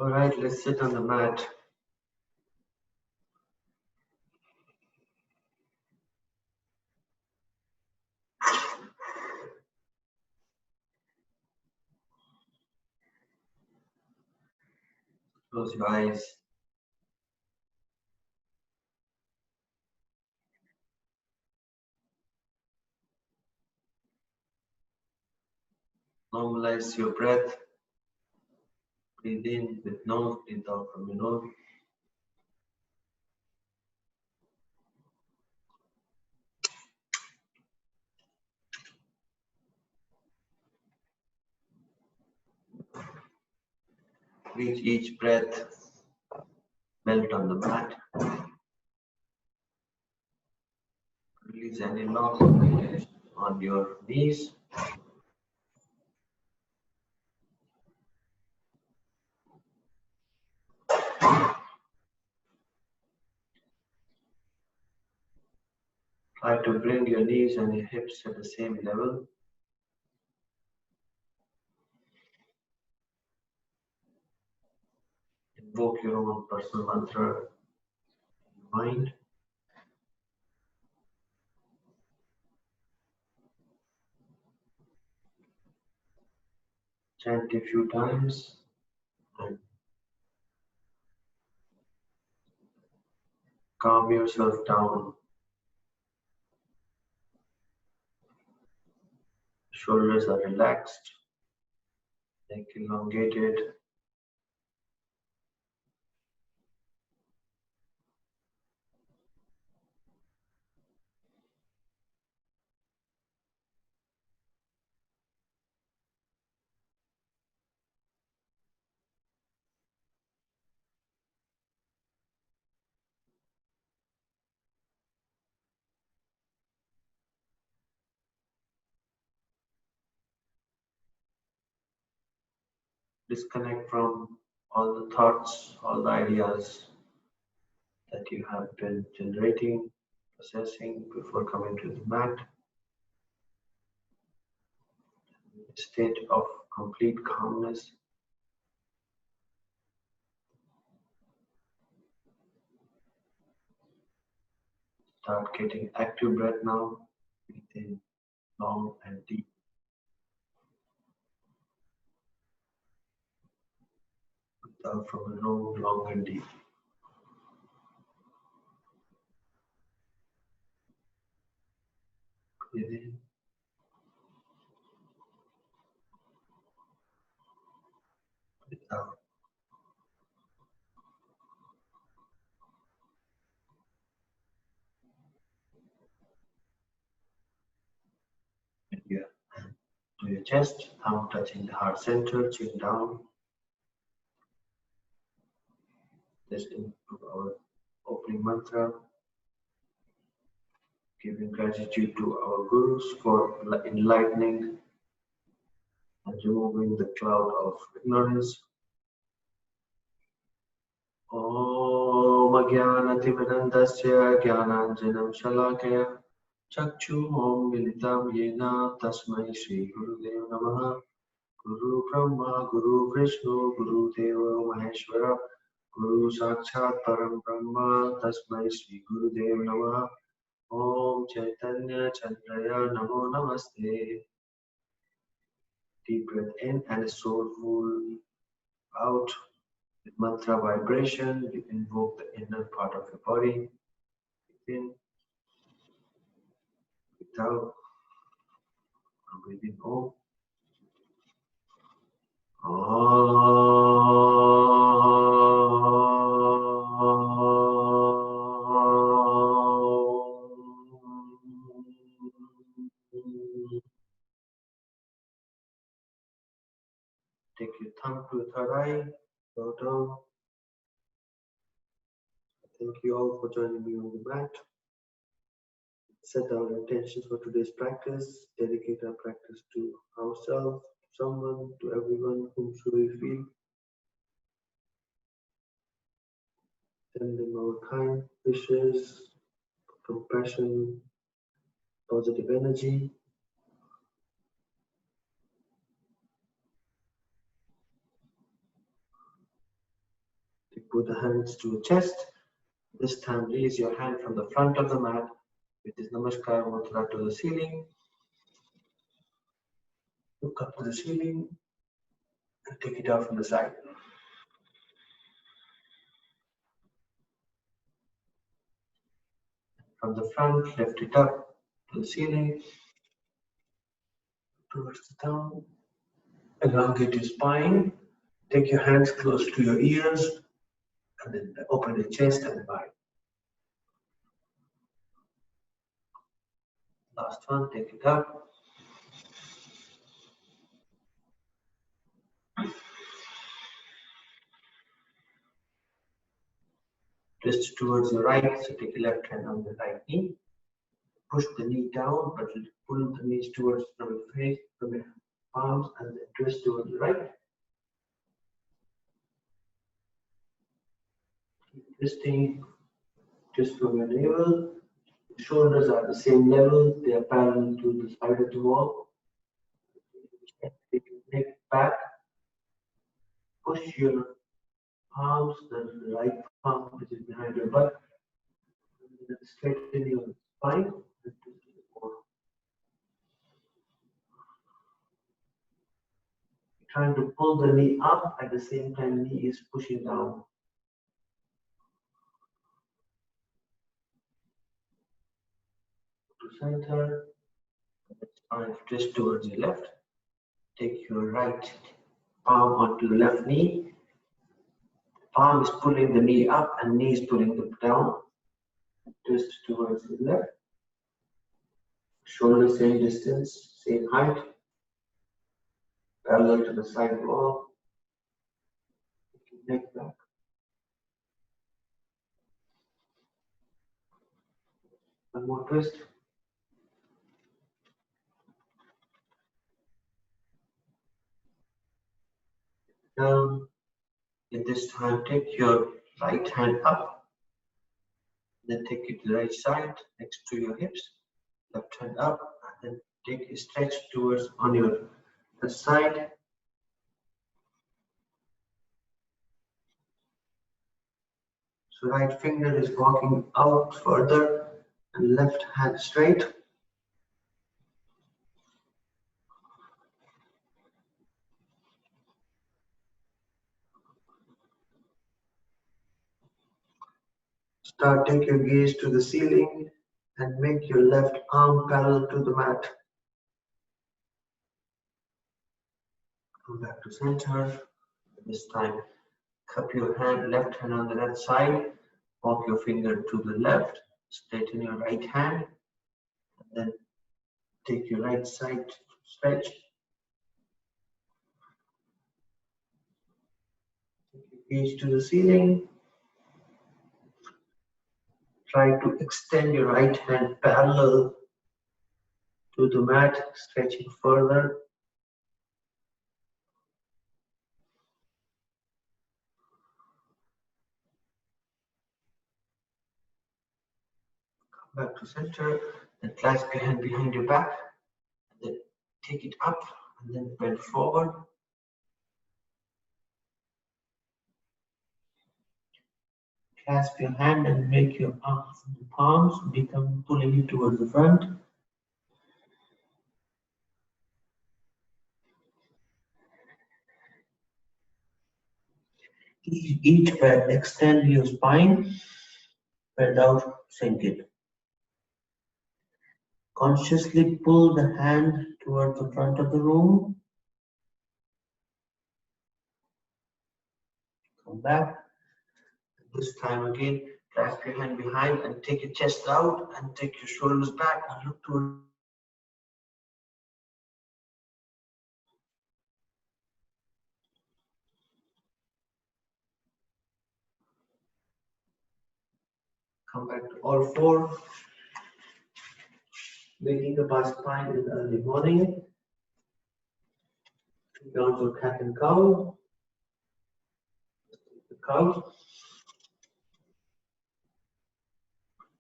Alright, let's sit on the mat. Close your eyes. Normalize your breath. Breathe in with nose, breathe out from your nose. With each breath, melt on the mat. Release any lock on your knees. Try to bring your knees and your hips at the same level. Invoke your own personal mantra in your mind. Chant a few times and calm yourself down. Shoulders are relaxed, neck elongated. Disconnect from all the thoughts, all the ideas that you have been generating, processing before coming to the mat. A state of complete calmness. Start getting active breath now. Breathe in long and deep. Breathe out from the nose, long and deep. Breathe in. Breathe out. And your hand to your chest, thumb touching the heart center, chin down. Listening to our opening mantra. Giving gratitude to our gurus for enlightening and removing the cloud of ignorance. Om Ajnanatimirandasya Jnananjanam Shalakaya Chakshumom Militam Yena Tasmai Shri Gurudev Namaha. Guru Brahma Guru Vishnu Guru Deva Maheshwara Guru Sakshat Param Brahma Tasmai Shri Gurudev Namaha. Om Chaitanya Chandraya Namo Namaste. Deep breath in and a soulful out. With mantra vibration, you invoke the inner part of your body. Breathe in, breathe out, and breathe in Om. Take your thumb to the third eye, go down. Thank you all for joining me on the mat. Set our intentions for today's practice, dedicate our practice to ourselves, to someone, to everyone whom we feel. Send them our kind wishes, compassion, positive energy. both the hands to your chest. This time raise your hand from the front of the mat, which is Namaskar Mudra, to the ceiling. Look up to the ceiling and take it out from the side. From the front, lift it up to the ceiling, towards the thumb. Elongate your spine. Take your hands close to your ears and then open the chest and wide. Last one, take it up. Twist towards the right, so take your left hand on the right knee. Push the knee down, but pull the knees towards from your face, from your palms, and then twist towards the right. Keep twisting, twist from your navel. The shoulders are the same level, they are parallel to the side of the wall. Take your neck back. Push your palms, the right palm which is behind your butt, and then straighten your spine. Trying to pull the knee up, at the same time knee is pushing down. To center, and twist towards your left. Take your right palm onto the left knee. Palm is pulling the knee up and knee is pulling it down. Twist towards the left. Shoulder same distance, same height. Parallel to the side wall. Neck back. One more twist. Down. At this time, take your right hand up. Then take it to the right side next to your hips. Left hand up, and then take a stretch towards on your left side. So right finger is walking out further and left hand straight. Take your gaze to the ceiling and make your left arm parallel to the mat. Come back to center. This time, cup your hand, left hand on the left side. Walk your finger to the left. Straighten your right hand. And then take your right side stretch. Take your gaze to the ceiling. Try to extend your right hand parallel to the mat, stretching further. Come back to center, then clasp your hand behind your back, and then take it up, and then bend forward. Clasp your hand and make your palms become pulling you towards the front. Each breath, extend your spine, breath out, sink it. Consciously pull the hand towards the front of the room. Come back. This time again, clasp your hand behind and take your chest out and take your shoulders back and look toward. Come back to all four. Waking up our spine in the early morning. Down to cat and cow. The cow.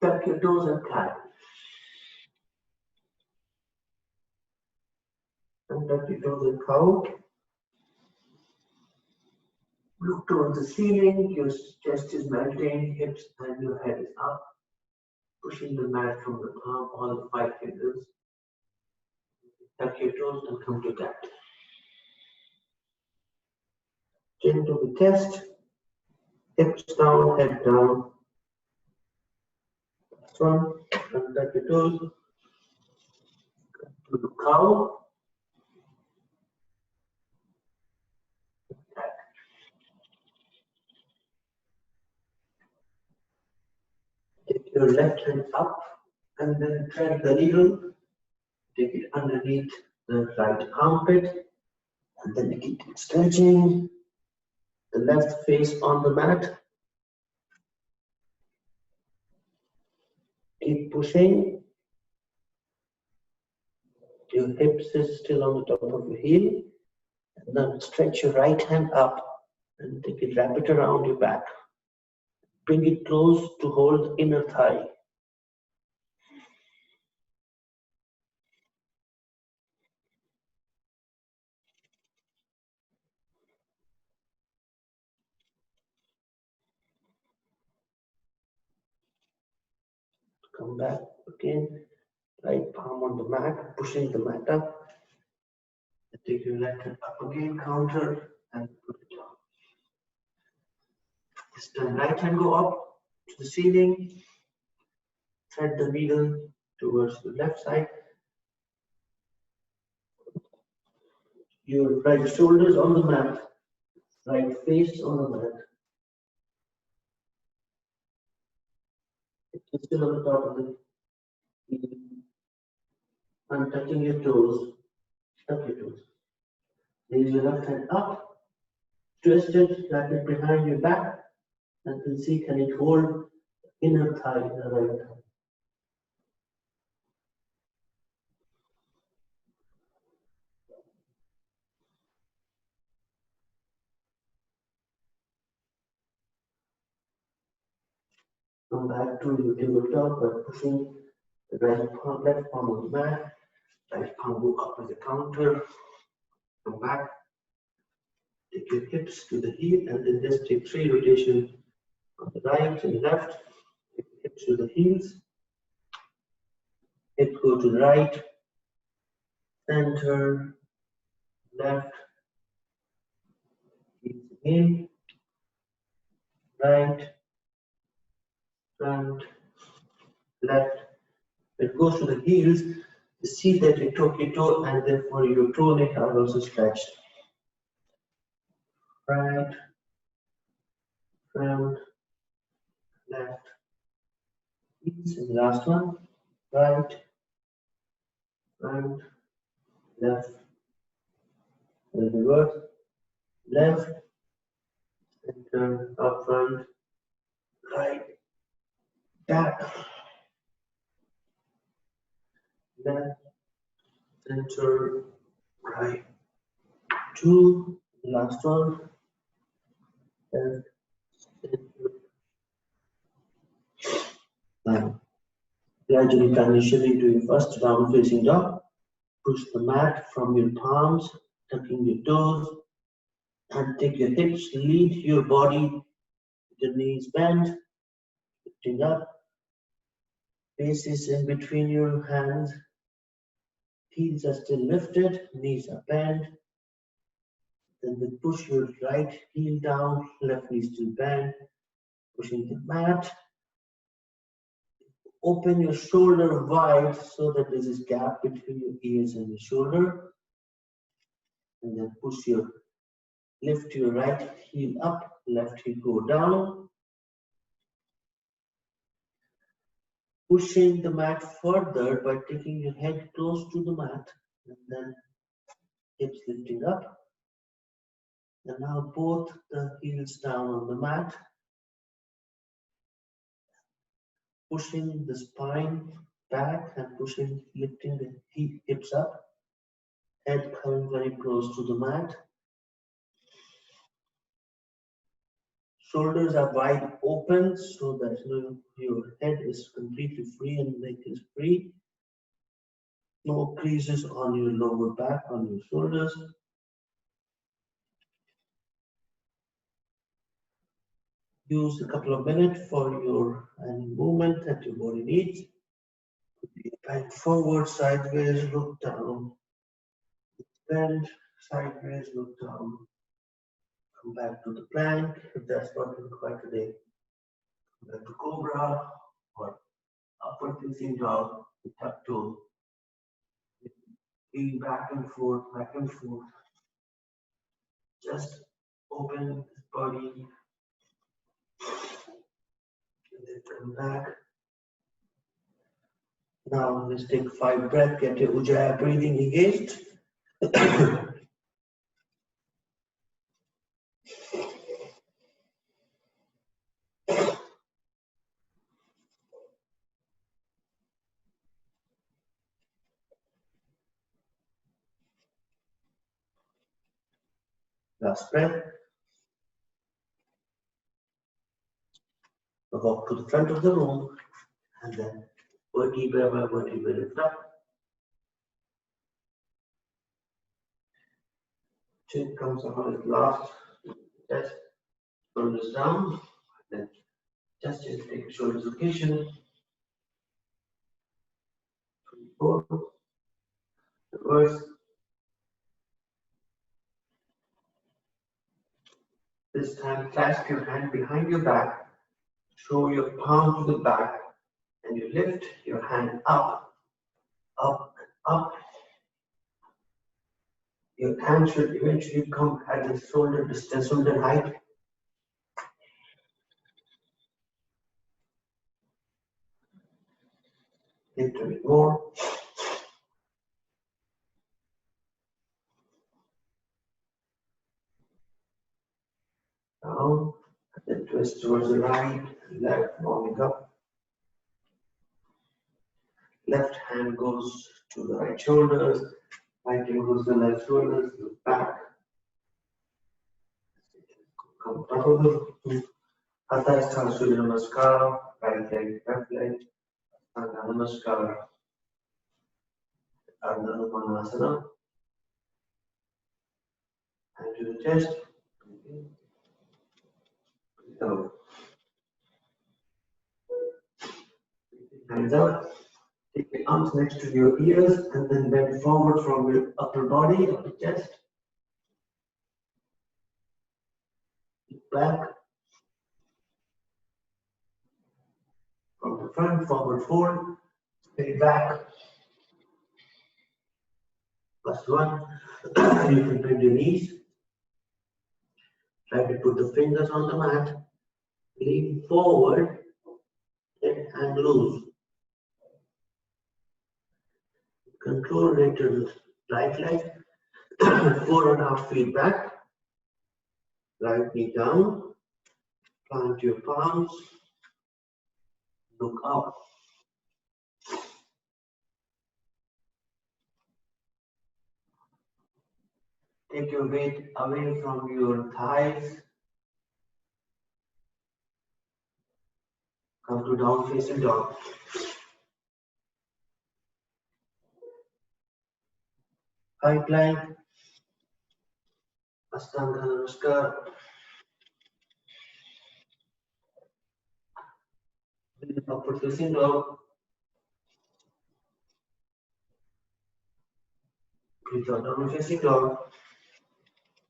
Tuck your toes and climb. And tuck your toes and cow. Look towards the ceiling, your chest is melting, hips and your head is up, pushing the mat from the palm, all the 5 fingers. Tuck your toes and come to that. Chin to the chest, hips down, head down. Last one, and tuck your toes. To the cow. Take your left hand up and then thread the needle. Take it underneath the right armpit and then keep stretching the left face on the mat. Keep pushing. Your hips is still on the top of your heel. And then stretch your right hand up and take it, wrap it around your back. Bring it close to hold the inner thigh. Come back again. Right palm on the mat, pushing the mat up. And take your left hand up again, counter, and put it down. This time, right hand go up to the ceiling. Thread the needle towards the left side. Your right shoulders on the mat, right face on the mat. It's still on the top of the heel. And touching your toes, tuck your toes. Raise your left hand up, twist it, wrap it behind your back, and then see can it hold the inner thigh in the right thigh. Come back to your tabletop by pushing the right palm, left palm on the mat, right palm go up as a counter. Come back, take your hips to the heel, and then just take 3 rotations on the right and left. Take hips to the heels. Hips go to the right, center, left, heels again, right, front, left. It goes to the heels. See that you tuck your toe, and therefore your toe neck are also stretched. Right, front, left, heels, and the last one. Right, front, left, and reverse, left, center, up front, right, back, left, center, right, 2, last one, left, center, now. Gradually transition into your first down facing dog. Push the mat from your palms, tucking your toes, and take your hips, lead your body, your knees bend, lifting up, faces in between your hands, heels are still lifted, knees are bent. Then push your right heel down, left knee still bent, pushing the mat. Open your shoulder wide so that there's this gap between your ears and your shoulder. And then lift your right heel up, left heel go down. Pushing the mat further by taking your head close to the mat, and then hips lifting up. And now both the heels down on the mat. Pushing the spine back and lifting the hips up. Head coming very close to the mat. Shoulders are wide open so that your head is completely free and neck is free. No creases on your lower back, on your shoulders. Use a couple of minutes for your any movement that your body needs. Bend forward, sideways, look down. Bend sideways, look down. Come back to the plank if that's what you require today. Come back to cobra or upward facing dog, tuck toe. Lean back and forth, back and forth. Just open the body and then come back. Now let's take 5 breaths, get your Ujjayi breathing engaged. Last breath. Walk to the front of the room and then vertebra by vertebra lift up. Chin comes up on his last chest, shoulders down, then just take shoulders location. 4. Reverse. This time, clasp your hand behind your back, show your palm to the back, and you lift your hand up, up, up. Your hand should eventually come at the shoulder distance, shoulder height. Lift a bit more. Down, and then twist towards the right, left, warming up. Left hand goes to the right shoulders, right hand goes to the left shoulders, look back. Come top of the Hatha Sthana Surya Namaskar, right leg, left leg, Ardha Namaskar, Ardha Nupanasana. Hand to the chest. Down. Hands up. Take your arms next to your ears and then bend forward from your upper body, upper chest. Back. From the front, forward fold. Spin back. Last one. You can bend your knees. Try to put the fingers on the mat. Lean forward and loose. Control rate to the right leg. 4.5 feet back. Right knee down. Plant your palms. Look up. Take your weight away from your thighs. Come to down facing dog. High plank. Ashtanga Namaskar. Upward facing dog. Breathe out, downward facing dog.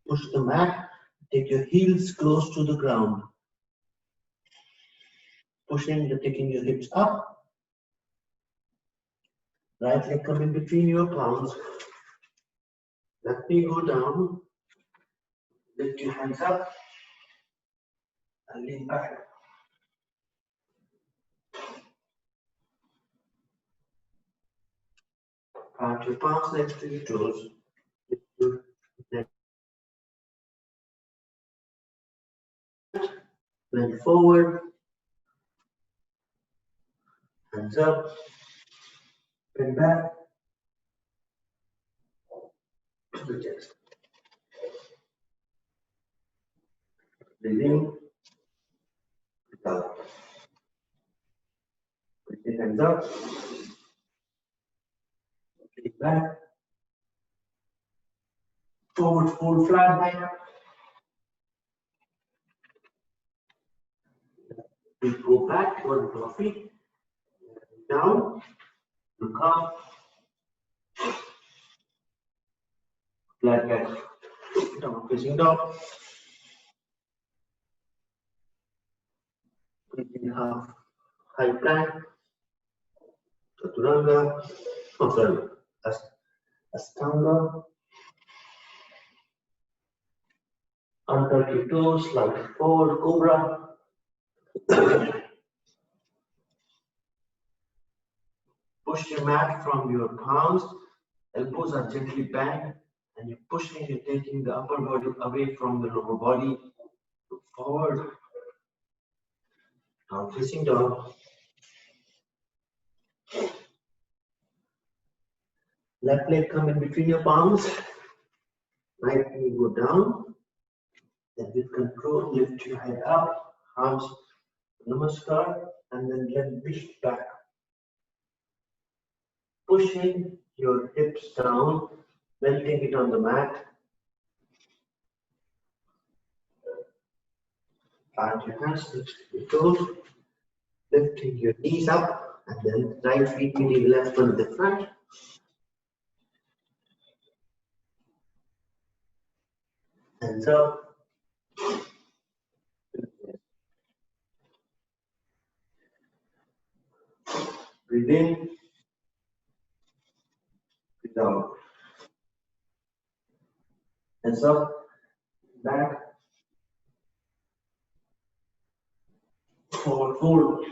Push the mat. Take your heels close to the ground. Taking your hips up. Right leg come in between your palms. Let me go down. Lift your hands up. And lean back. Plant your palms next to your toes. Lift your neck. Bend forward. Hands up. Bend back. To the chest. Breathe in. Breathe out. Put your hands up. Breathe back. Forward fold flat back. We go back on our feet, down, look up, flat back, down facing dog. We can have high plank, chaturanga, Ashtanga, untouch your toes, slide forward, cobra. Push your mat from your palms, elbows are gently bent, and you're pushing, you're taking the upper body away from the lower body. Look forward, down facing dog. Left leg come in between your palms, right knee go down, then with control lift your head up, arms namaskar, and then let push back. Pushing your hips down, melting it on the mat. Plant your hands next to your toes, lifting your knees up, and then right feet meeting left on the front. Hands up. Breathe in. Breathe out. Hands up. Back. Forward fold.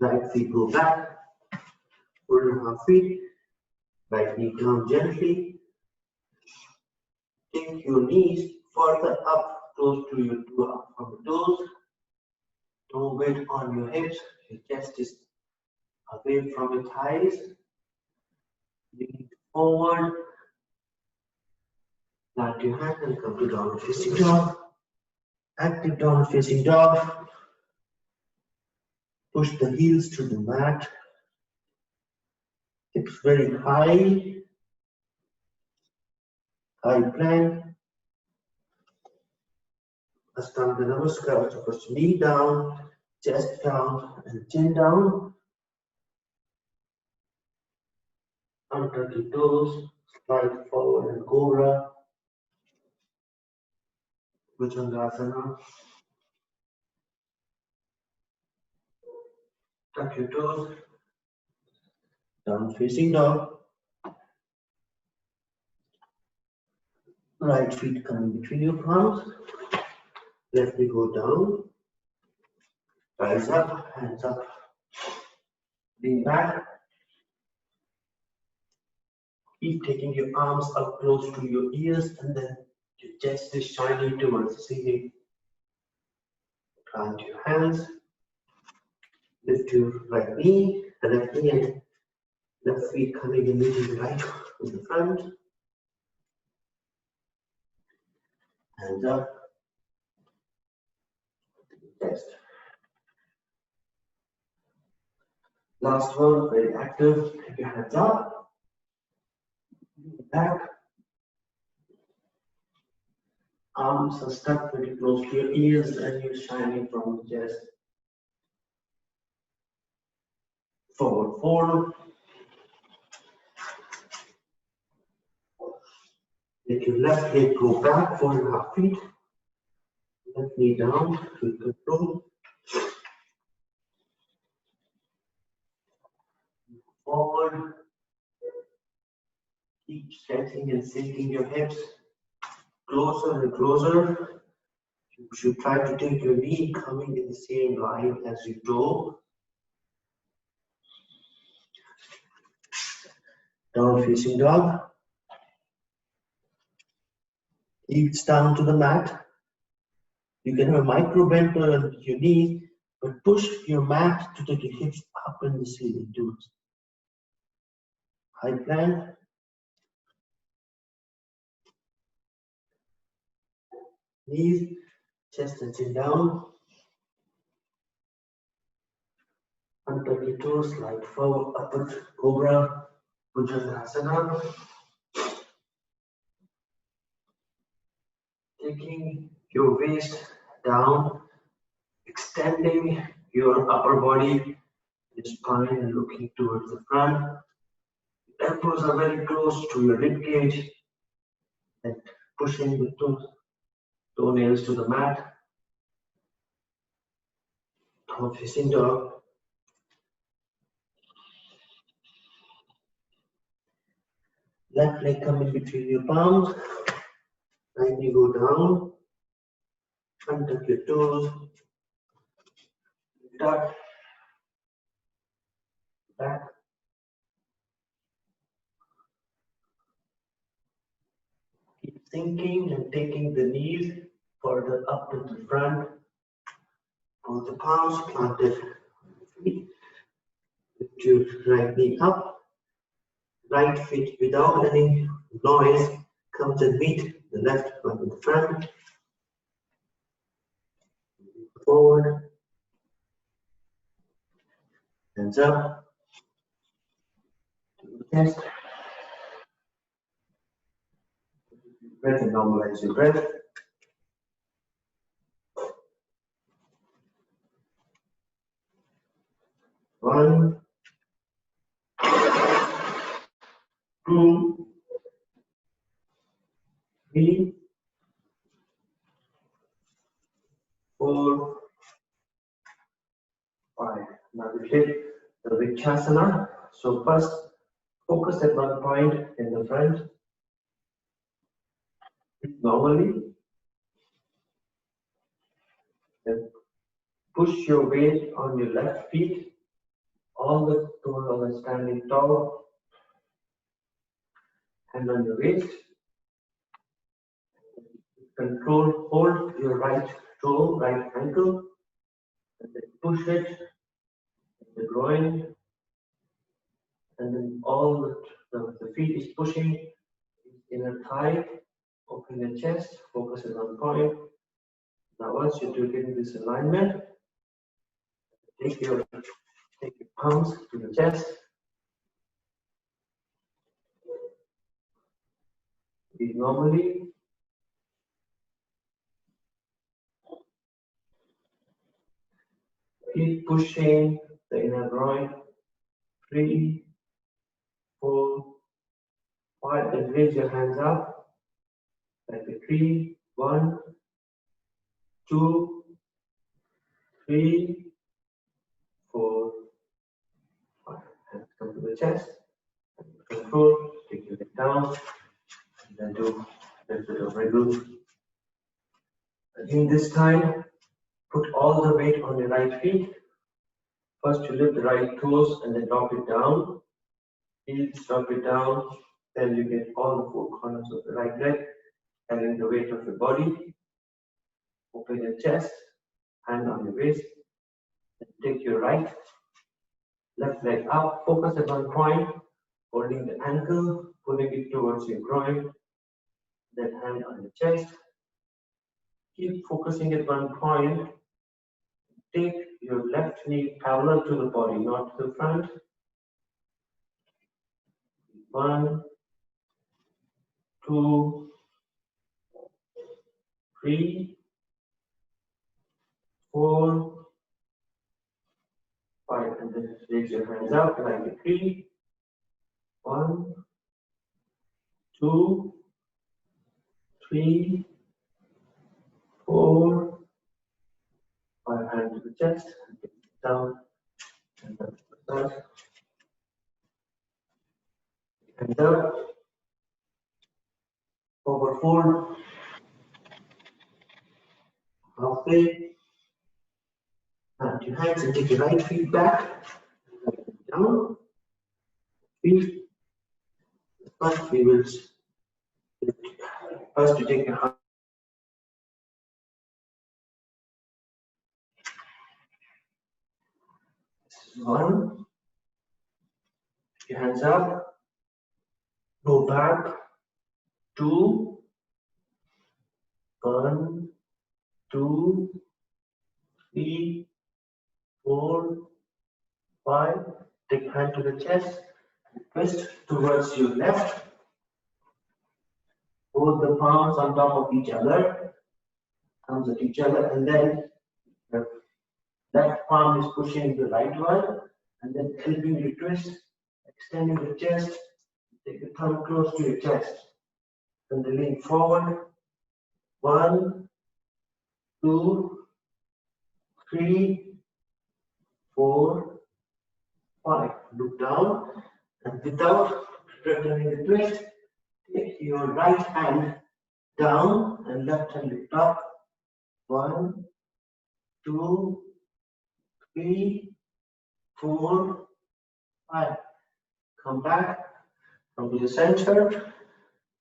Right feet go back. 4.5 feet. Right knee down gently. Take your knees further up, close to your upper toes. Don't weight on your hips. Your chest is away from your thighs. Lean forward. Plant your hand and come to downward facing dog. Active downward facing dog. Push the heels to the mat. Hips very high. High plank. Ashtanga Namaskar. So first knee down, chest down, and chin down. Untouch your toes. Slide forward and cobra. Bhujangasana. Tuck your toes. Down facing dog. Right feet coming between your palms. Left knee go down. Rise up, hands up. Lean back. Keep taking your arms up close to your ears, and then your chest is shining towards the ceiling. Plant your hands. Lift your right knee, the left knee, and left feet coming in meeting right in the front. Hands up. Chest. Last one, very active. Take your hands up. Back. Arms are stuck very close to your ears, and you're shining from the chest. Forward fold. Let your left leg go back 4.5 feet. Left knee down with control. Forward. Keep stretching and sinking your hips closer and closer. You should try to take your knee coming in the same line as your toe. Down facing dog. Hips down to the mat. You can have a micro bend on your knee, but push your mat to take your hips up in the ceiling towards high plank. Knees, chest and chin down. Untouch your toes, slide forward, upward, cobra, Bhujangasana. Taking your waist down, extending your upper body, your spine, and looking towards the front. Elbows are very close to your rib cage, and pushing the toenails to the mat. Down facing dog. Left leg coming between your palms. Right knee go down. Untuck your toes. Tuck. Back. Keep sinking and taking the knees further up to the front. Both the palms planted on the feet. Lift your right knee up. Right foot without any noise comes and meet the left foot in the front. Forward. Hands up. To the chest. Breath and normalize your breath. One, 2, 3, 4, 5. Now we take the Vrikshasana. So first, focus at one point in the front. Normally, then push your weight on your left feet. All the toes are standing tall. Hand on your waist. Control, hold your right toe, right ankle, and then push it in the groin, and then all the feet is pushing inner thigh. Open the chest, focus at one point. Now once you're doing this alignment, take your palms to the chest. Breathe normally. Keep pushing the inner groin. 3, 4, 5, and raise your hands up. Like a 3, 1, 2, 3, 4, 5. Hands come to the chest. Control, take your leg down, and then do a little bit of wriggle. Again, this time, put all the weight on your right feet. First, you lift the right toes and then drop it down. Heels, drop it down. Then you get all the 4 corners of the right leg, carrying the weight of your body. Open your chest, hand on your waist. Then take your left leg up. Focus at one point, holding the ankle, pulling it towards your groin. Then hand on your chest. Keep focusing at one point. Take your left knee parallel to the body, not to the front. 1, 2, 3, 4, 5, and then raise your hands up like a 3. 1, 2, 3, 4, 5. Hand to the chest, down, and up to the side. Hands up, forward fold, halfway. Hand your hands and take your right feet back, down, feet. First we will first you take your hand. One, your hands up, go back. 2, 1, 2, 3, 4, 5. Take hand to the chest, twist towards your left. Both the palms on top of each other. Thumbs at each other, and then the left palm is pushing the right one, and then helping you twist, extending the chest. Take the thumb close to your chest, and then lean forward. 1, 2, 3, 4, 5. Look down, and without returning the twist, take your right hand down and left hand lift up. 1, 2, 3, 4, 5. Come back, come to the center.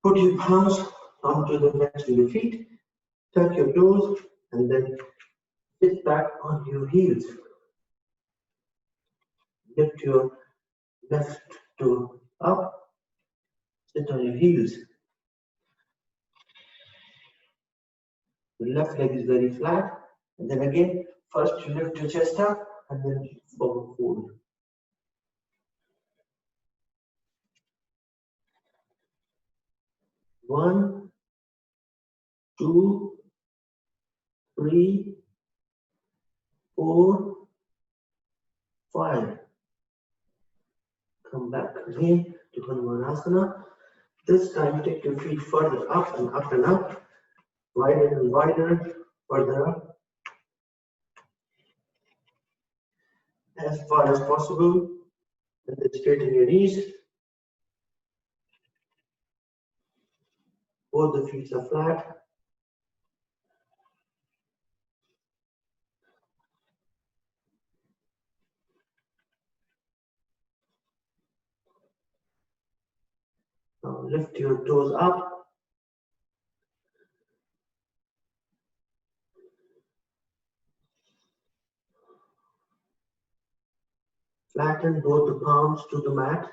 Put your palms onto the next to your feet. Tuck your toes, and then sit back on your heels. Lift your left toe up. Sit on your heels. The left leg is very flat, and then again, first you lift your chest up, and then forward fold. One, 2, 3, 4, 5. Come back again to Hanumanasana. This time take your feet further up and up and up, wider and wider, further up, as far as possible, and then straighten your knees. Both the feet are flat. Now lift your toes up. Flatten both the palms to the mat.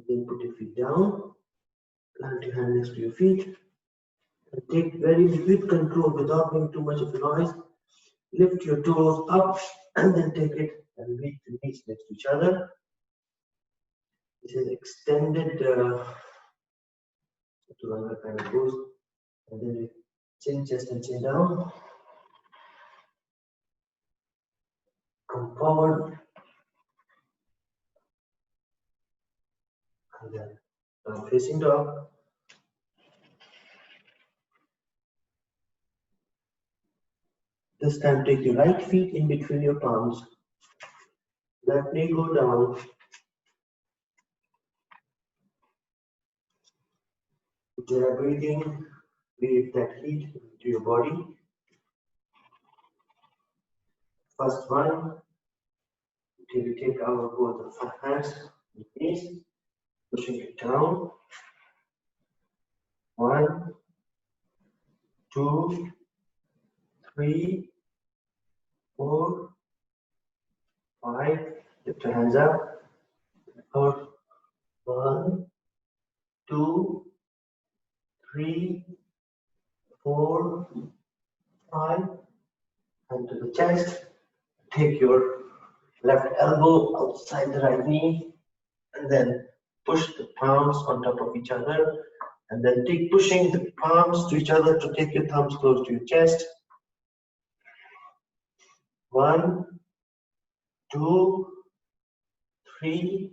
Then put your feet down. Plant your hand next to your feet. And take with control without making too much of a noise. Lift your toes up and then take it and reach the knees next to each other. This is extended chaturanga kind of pose. And then we chin, chest, and chin down. Come forward. And then facing dog. This time take your right feet in between your palms. Left knee go down. If you are breathing, breathe that heat into your body. First one, until you take our both the hands and knees, pushing it down. 1, 2, 3, 4, 5. Lift your hands up. Out. 1, 2, 3, 4, 5. And to the chest. Take your left elbow outside the right knee, and then push the palms on top of each other, and then pushing the palms to each other to take your thumbs close to your chest. 1, 2, 3,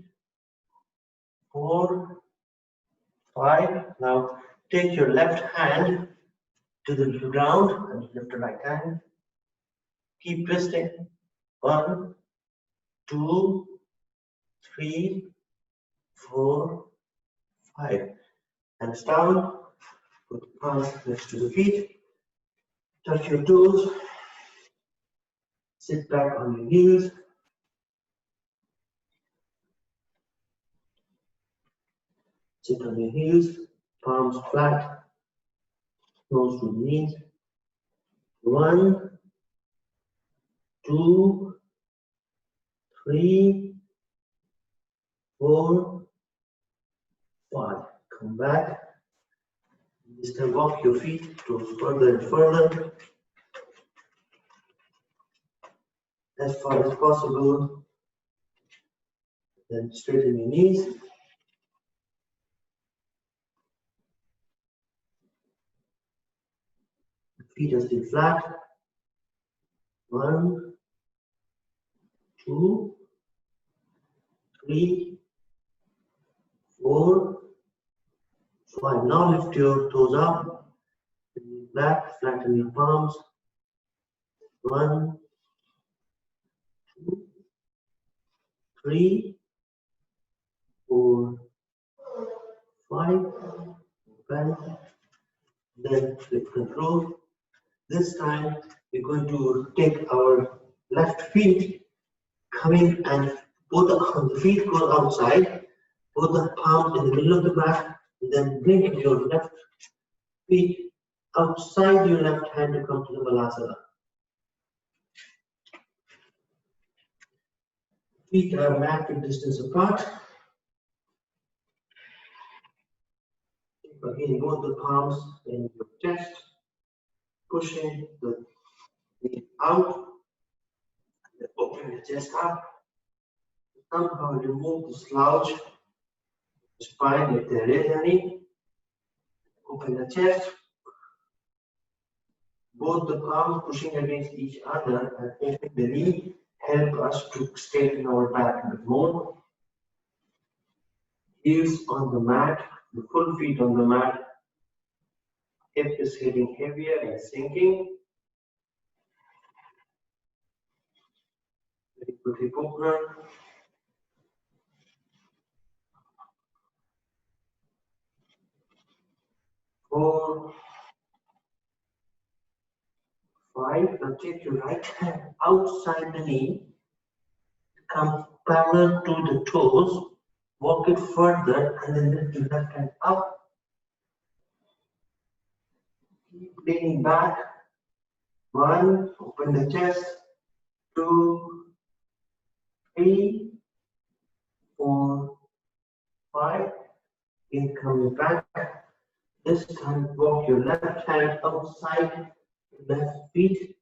4, 5. Now take your left hand to the ground and lift the right hand. Keep twisting. 1, 2, 3, 4, 5. Hands down. Put the palms next to the feet. Touch your toes. Sit back on your heels. Sit on your heels. Palms flat. Nose to the knees. 1, 2, 3, 4, 5. Come back. This time walk your feet toes further and further. as far as possible. Then straighten your knees. Feet are still flat. 1, 2, 3, 4, 5. Now lift your toes up. Back, flatten your palms. 1, 2, 3, 4, 5. Back. Then with control. This time we're going to take our left feet coming and both the feet go outside, both the palms in the middle of the mat, and then bring your left feet outside your left hand to come to the Balasana. Feet are mat distance apart. Again, both the palms in your chest, pushing the feet out, and open the chest up. Somehow remove the slouch, spine if there is any. Open the chest. Both the palms pushing against each other and open the knee help us to straighten our back a bit more. Heels on the mat, the full feet on the mat. Hip is getting heavier and sinking. Very good hip opener. Four, 5. Now take your right hand outside the knee. Come parallel to the toes. Walk it further and then lift your left hand up. Keep leaning back. 1, open the chest. 2, 3, 4, 5. Again, coming back. This time, walk your left hand outside your left feet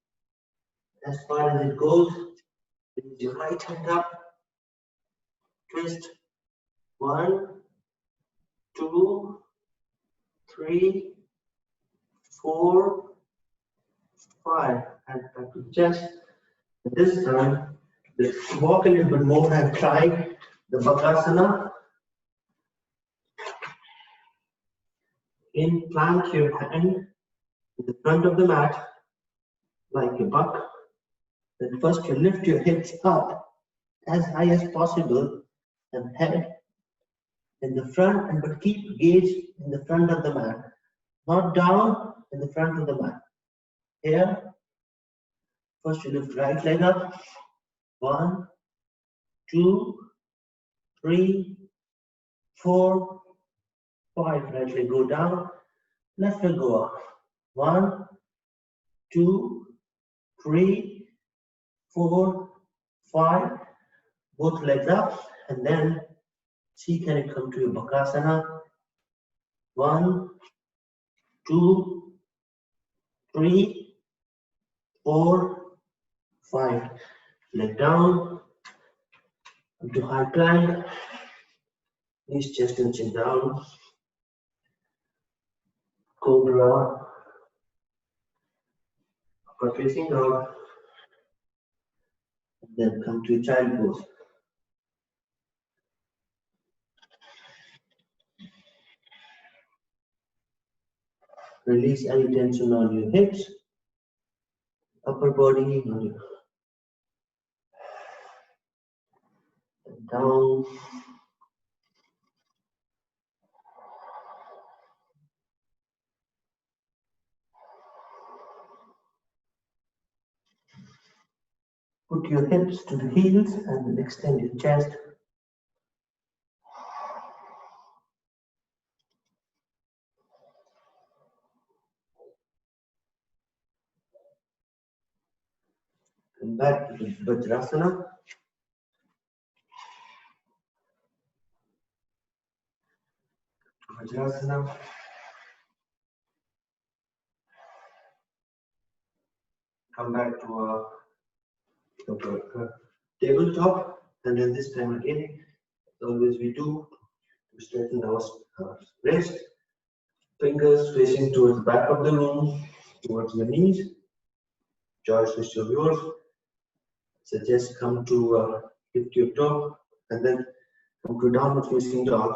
as far as it goes. Raise your right hand up. Twist. 1, 2, 3, 4, 5. And back to the chest. This time, walk a little bit more and try the Bakasana. Plant your hand in the front of the mat like a buck. Then first you lift your hips up as high as possible and head in the front, and but keep gaze in the front of the mat, not down in the front of the mat. Here, first you lift right leg up. 1, 2, 3, 4, 5. Right leg go down. Left leg go up. 1, 2, 3, 4, 5. Both legs up, and then see can it come to your Bakasana. 1, 2, 3, 4, 5. Leg down into high plank. Knees, chest, and chin down. Cobra. Upward facing dog. And then come to child pose. Release any tension on your hips, upper body, on your down. Put your hips to the heels and then extend your chest. Come back to the Vajrasana. Vajrasana. Come back to a of our tabletop, and then this time again, as always we do, to strengthen our wrist, fingers facing towards the back of the room, towards the knees. Choice is yours. Suggest come to lift your toe and then come to downward facing dog.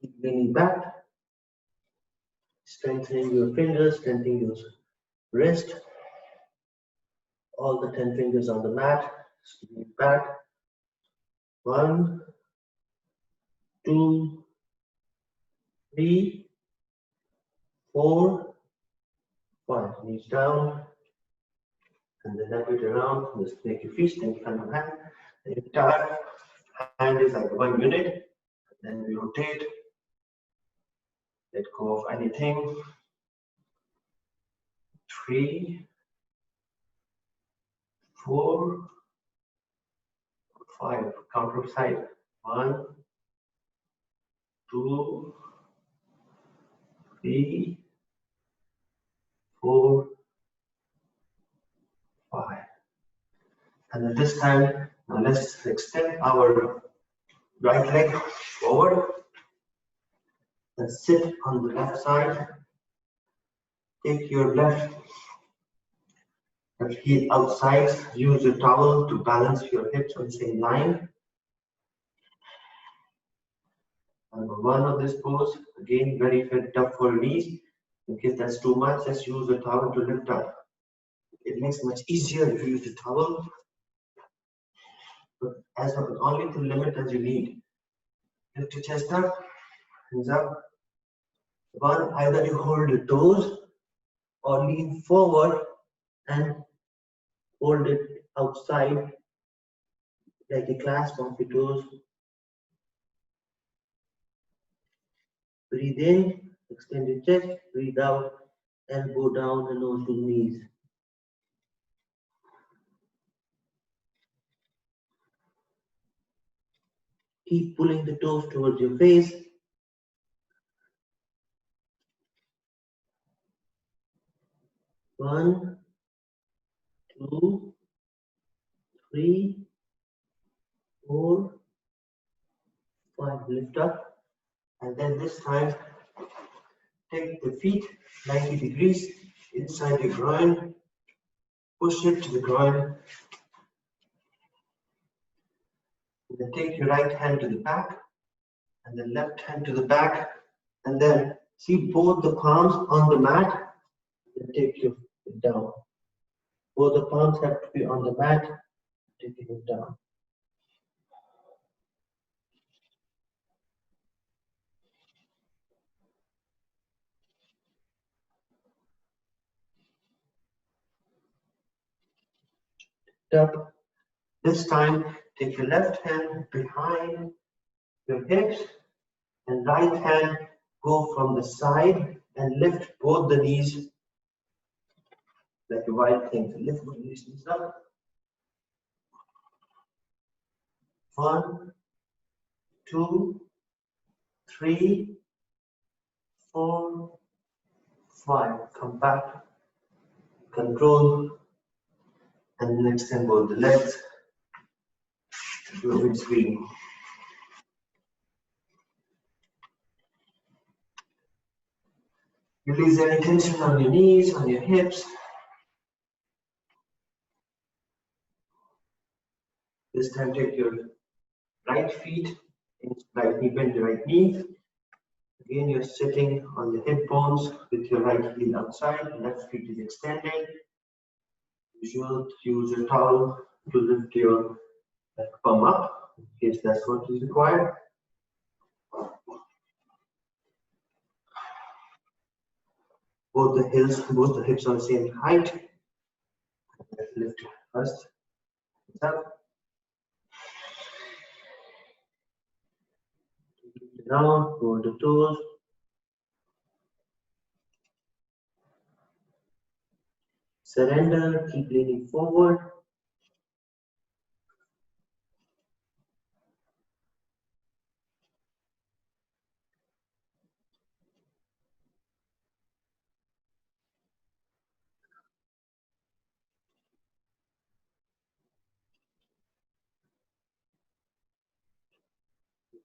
Keep leaning back, strengthening your fingers, strengthening your wrist. All the 10 fingers on the mat, lean back. 1, 2, 3, 4, 5. Knees down, and then wrap it around. Just make your feet stand front of hand. The entire hand is like 1 unit. Then we rotate. Let go of anything. 3, 4, 5. Counter side. 1, 2, 3, 4, 5. And at this time, now let's extend our right leg forward and sit on the left side. Take your left heel outside. Use your towel to balance your hips on the same line. Number 1 of this pose, again very tough for knees. In case that's too much, just use the towel to lift up. It makes it much easier if you use the towel, but as only to limit as you need. Lift your chest up, hands up. 1, either you hold the toes or lean forward and hold it outside like a clasp of the toes. Breathe in, extend your chest, breathe out, elbow down and nose to knees. Keep pulling the toes towards your face. 1, 2, 3, 4, 5. Lift up, and then this time take the feet 90 degrees inside your groin. Push it to the groin. And then take your right hand to the back and the left hand to the back, and then see both the palms on the mat. Then take your foot down. Both the palms have to be on the mat. Taking it down. Up. This time, take your left hand behind your hips and right hand go from the side and lift both the knees like a wild thing. So lift both knees up. 1, 2, 3, 4, 5. Come back. Control. And then extend both the legs. Do a big screen. Release any tension on your knees, on your hips. This time take your right feet, right knee bend your right knee. Again, you're sitting on the hip bones with your right heel outside, left feet is extended. You should use your towel to lift your palm up, in case that's what is required. Both the hips are the same height. Let's lift first. Up. Down, go the toes. Surrender, keep leaning forward.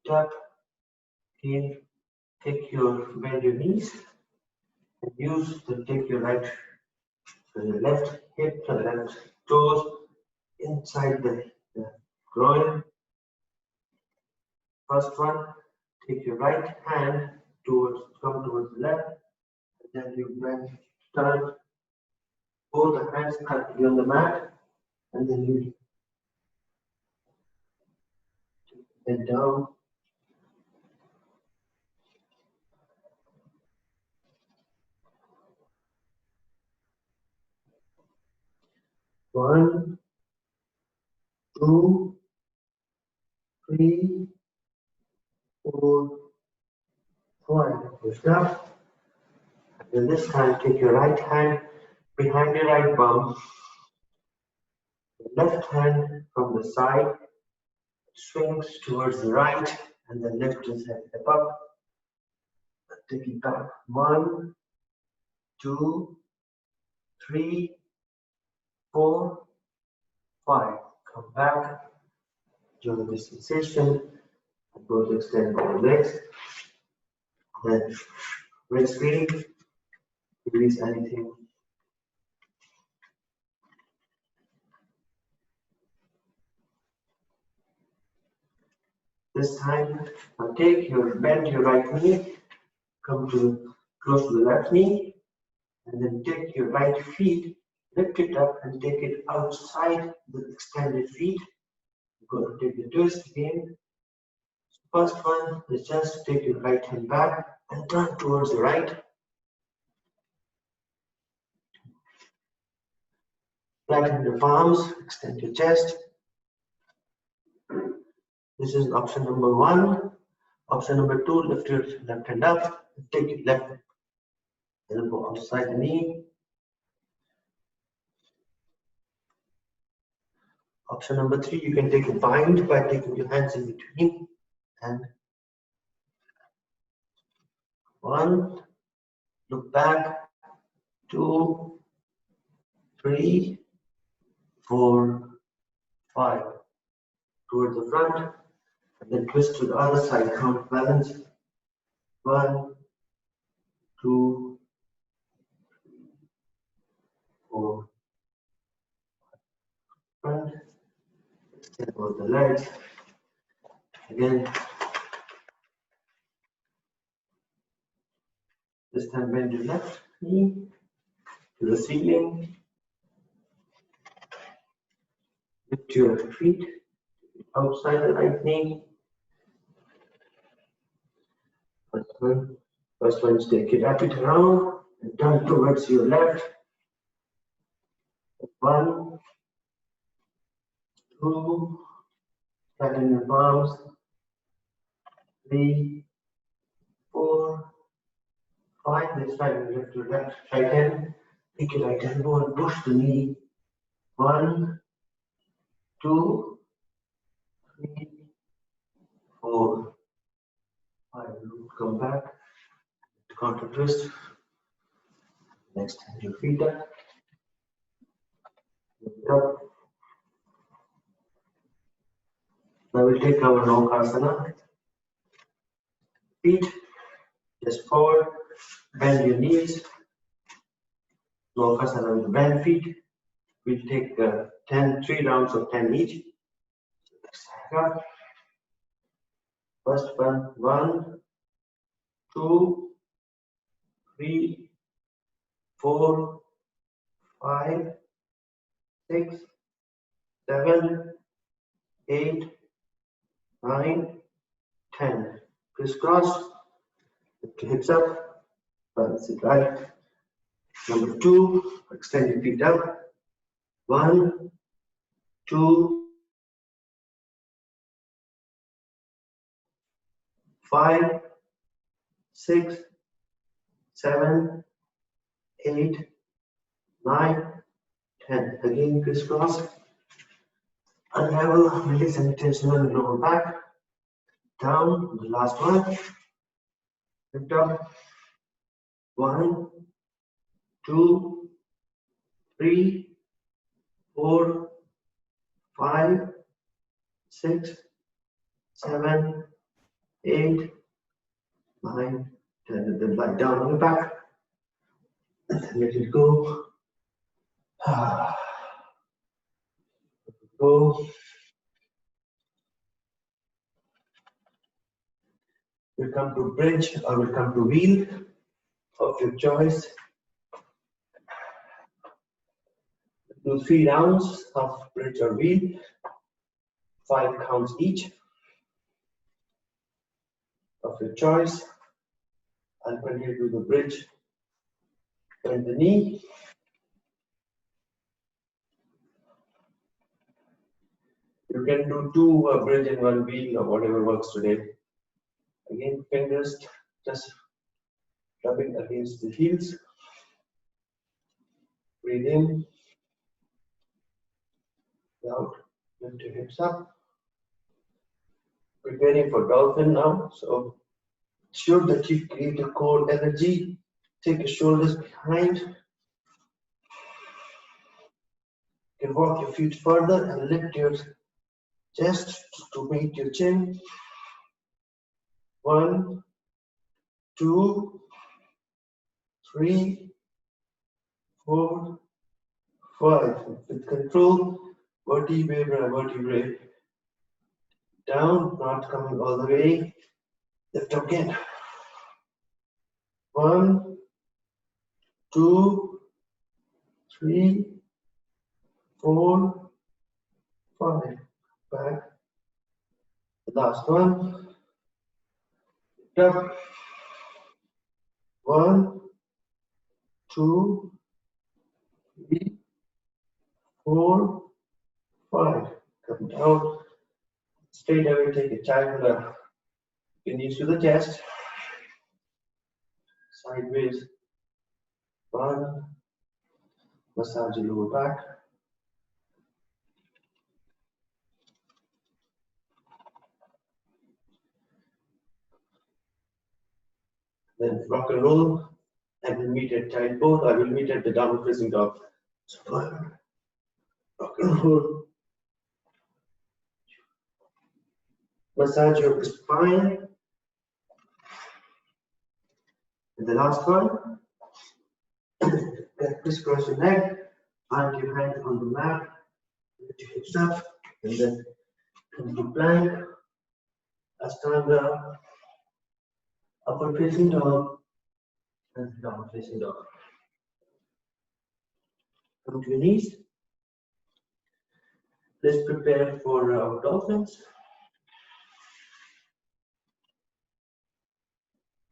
up. Again, bend your knees and take your left hip, the left toes inside the groin. First one, take your right hand come towards the left, and then you turn both the hands be on the mat, and then you head down. One, two, three, four, five. Push up. And this time, take your right hand behind your right bum, left hand from the side, swings towards the right, and then lift his head up. Take it back. One, two, three, four, five. Come back. Enjoy the sensation. Go to extend both legs. Then rest free. Release anything. This time, now bend your right knee, come to close to the left knee, and then take your right feet, lift it up and take it outside the extended feet. Go to take the twist again. First one is just take your right hand back and turn towards the right. Flatten your palms, extend your chest. This is option number one. Option number two, lift your left hand up, take your left elbow outside the knee. Option number three, you can take a bind by taking your hands in between and one, look back, two, three, four, five, towards the front, and then twist to the other side, count balance, one, two, four, front, extend both the legs, again, this time bend your left knee to the ceiling, lift your feet outside the right knee. First one is take it around and turn towards your left. One, two, flatten your palms. Three, four, five. This time you lift your right hand. Take your right elbow and push the knee. One, two, three, four, five. Come back. Counter twist. Next, hand your feet up. Lift up. Now we'll take our Naukasana. Feet just forward. Bend your knees. Naukasana with bend feet. We'll take 3 rounds of 10 each. First one, 1, 2, 3, 4, 5, 6, 7, 8, 9, 10. Crisscross. Lift your hips up. Balance it right. Number 2, extend your feet up. 1, 2, 5, 6, 7, 8, 9, 10. Again, crisscross. Unravel, release any tension on the lower back. Down, the last one. Lift up. 1, 2, 3, 4, 5, 6, 7, 8, 9, 10, and then lie down on the back. And let it go. Go. We'll come to bridge or we'll come to wheel of your choice. Do 3 rounds of bridge or wheel, 5 counts each of your choice. I'll continue to do the bridge. Bend the knee. You can do 2 bridge and 1 wheel or whatever works today. Again, fingers just rubbing against the heels. Breathe in. Out. Lift your hips up. Preparing for dolphin now. So ensure that you create a core energy. Take your shoulders behind. You can walk your feet further and lift your chest to meet your chin. 1, 2, 3, 4, 5. With control, vertebrae by vertebrae. Down, not coming all the way. Lift up again. 1, 2, 3, 4, 5. Back. The last one. Lift up. 1, 2, 3, 4, 5. Come down. Straight away, take a triangular. Knees to the chest. Sideways. 1. Massage your lower back. Then rock and roll. I will meet at child pose. I will meet at the downward facing dog. So 1. Rock and roll. Massage your spine. And the last one. Crisscross your neck. Plant your hand on the mat. Lift your hips up. And then come to plank. Ashtanga. Upward facing dog. And downward facing dog. Come to your knees. Let's prepare for our dolphins.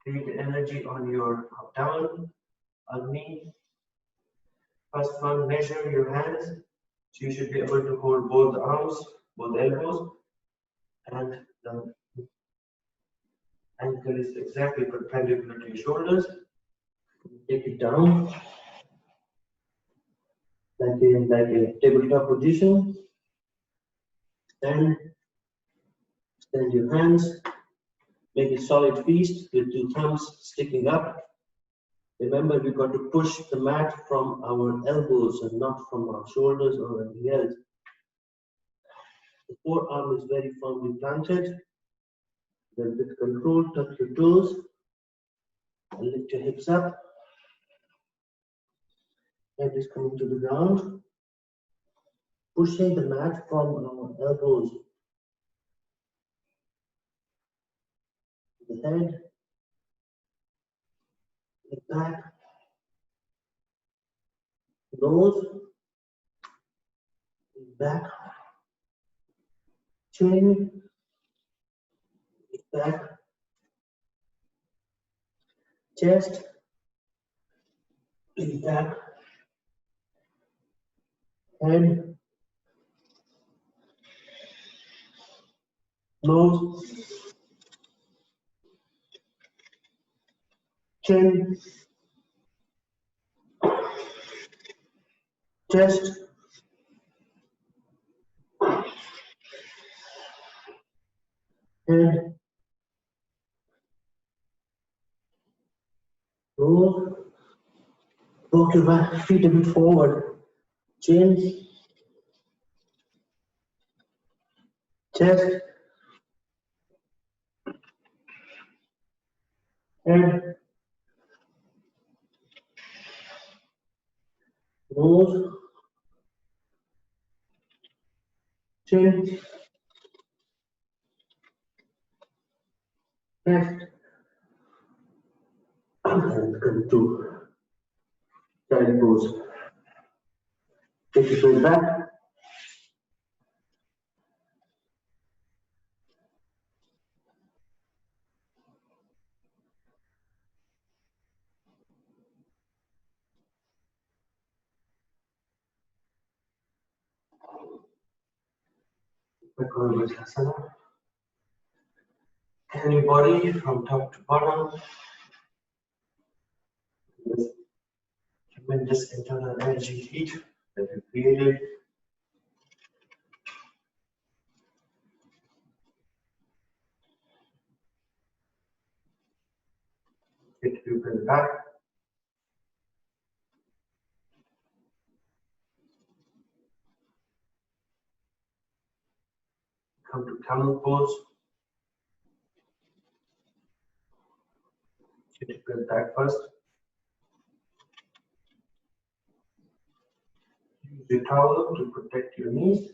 Create energy on your abdomen, on knee. First one, measure your hands. So you should be able to hold both arms, both elbows, and the ankle is exactly perpendicular to your shoulders. Take it down like a tabletop position. Extend your hands. Make a solid fist with 2 thumbs sticking up. Remember, we've got to push the mat from our elbows and not from our shoulders or anything else. The forearm is very firmly planted. Then with control, touch your toes and lift your hips up. Head is coming to the ground. Pushing the mat from our elbows. The head, the back, nose, back, chin, back, chest, back, head, nose, chin, chest, head, nose. Walk your back feet a bit forward. Chin, chest, head, nose, chin, chest, and come to child pose. Take your foot back. Vakrasana. And your body from top to bottom. This tremendous internal energy heat that you created. Take your breath back. Come to camel pose. Take your breath back first. Use your towel to protect your knees.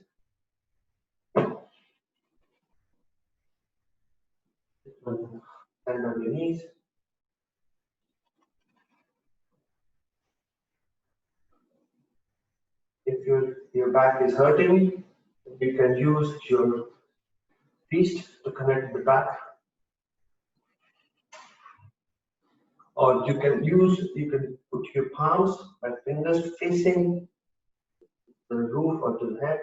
Stand on your knees. If your back is hurting, you can use your fist to connect the back. Or you can put your palms and fingers facing the roof or to the head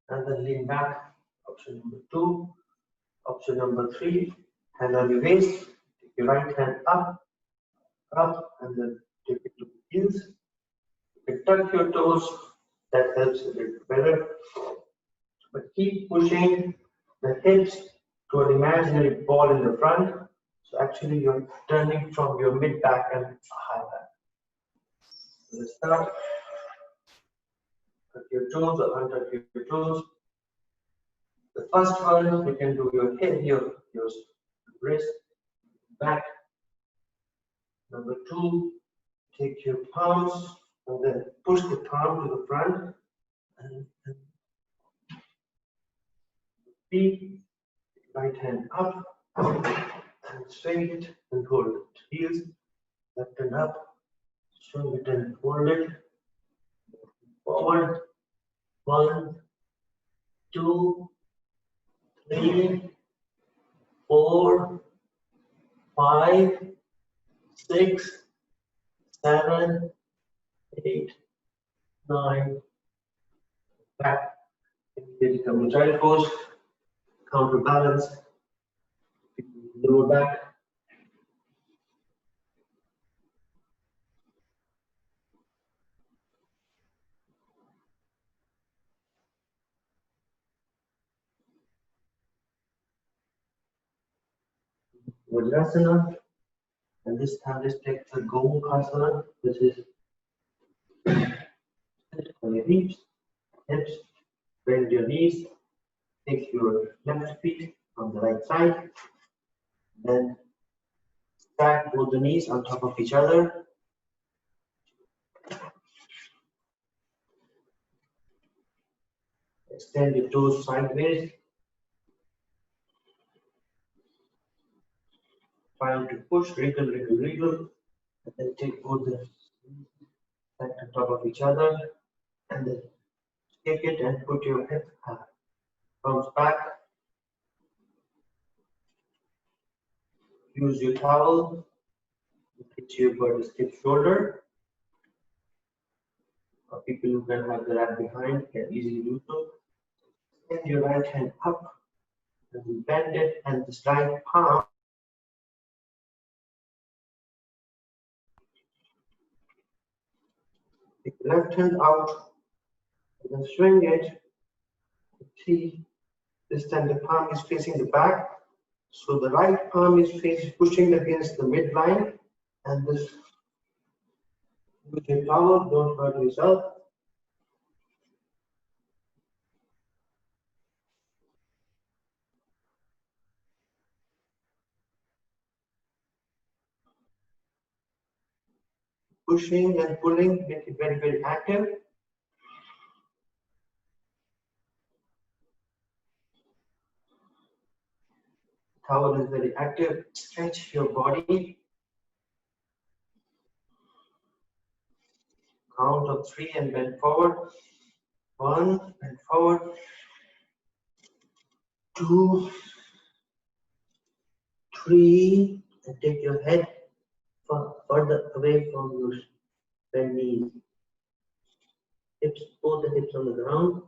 and then lean back. Option number 2. Option number 3, hand on your waist. Take your right hand up, and then take it to the heels. You can tuck your toes, that helps a bit better. But keep pushing the hips to an imaginary ball in the front. So actually you're turning from your mid back and high back. So let's start. Tuck your toes or untuck your toes. The first one, you can do your hip, your wrist, back. Number 2, take your palms and then push the palm to the front and feet, right hand up and swing it and hold it. Heels, left and up, swing it and hold it. Forward, 1, 2, 3, 4, 5, 6, 7, 8, 9, back. Immediately come to child pose, counterbalance, lower back. Vajrasana, and this time let's take the Gomukhasana, which is on your hips, bend your knees, take your left feet on the right side, then stack both the knees on top of each other. Extend your toes sideways. Trying to push, wriggle, wriggle, wriggle, and then take both the knees stacked on top of each other, and then take it and put your head palms back. Use your towel to hit your body stiff shoulder. For people who can have the lat behind can easily do so. Extend your right hand up and bend it, and this right palm. Take the left hand out and then swing it. See, this time the palm is facing the back. So the right palm is pushing against the midline, and this with your towel, don't hurt yourself. pushing and pulling, make it very, very active. Towel is very active. Stretch your body. Count of 3 and bend forward. 1, bend forward. 2, 3, and take your head further away from your bent knees. Hips, both the hips on the ground.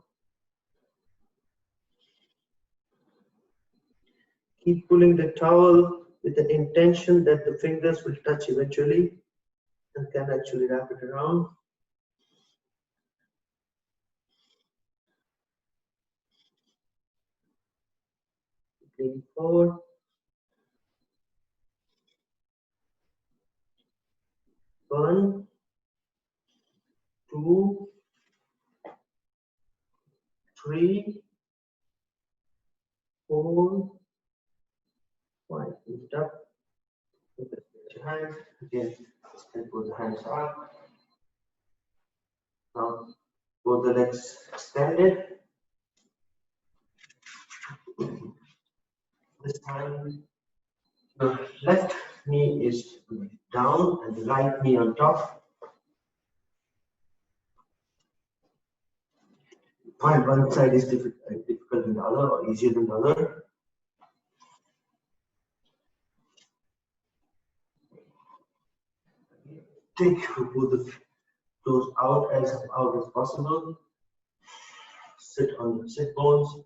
Keep pulling the towel with the intention that the fingers will touch eventually and can actually wrap it around. Lean forward. 1, 2, 3, 4, 5. Lift up. Put your hands. Again, extend both the hands up. Now, both the legs extended. This time, the left knee is down and the right knee on top. Find one side is difficult than the other or easier than the other. Take both the toes out as possible. Sit on the sit bones.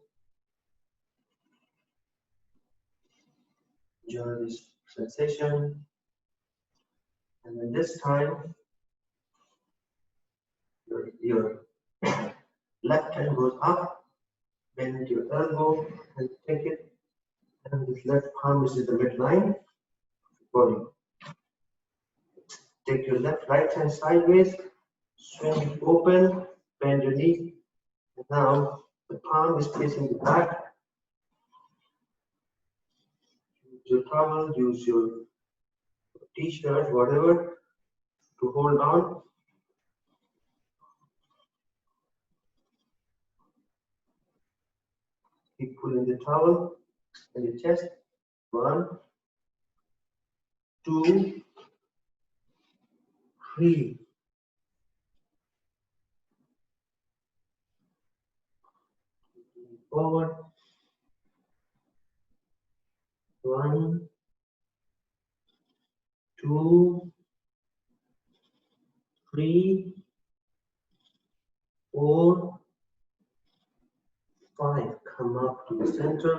Enjoy this sensation. And then this time, your left hand goes up, bend your elbow and take it. And this left palm is in the midline. Body. Take your right hand sideways, swing it open, bend your knee. And now the palm is facing the back. Use your towel, use your t-shirt, whatever, to hold on. Keep pulling the towel and your chest. 1, 2, 3. Forward. 1, 2, 3, 4, 5. Come up to the center.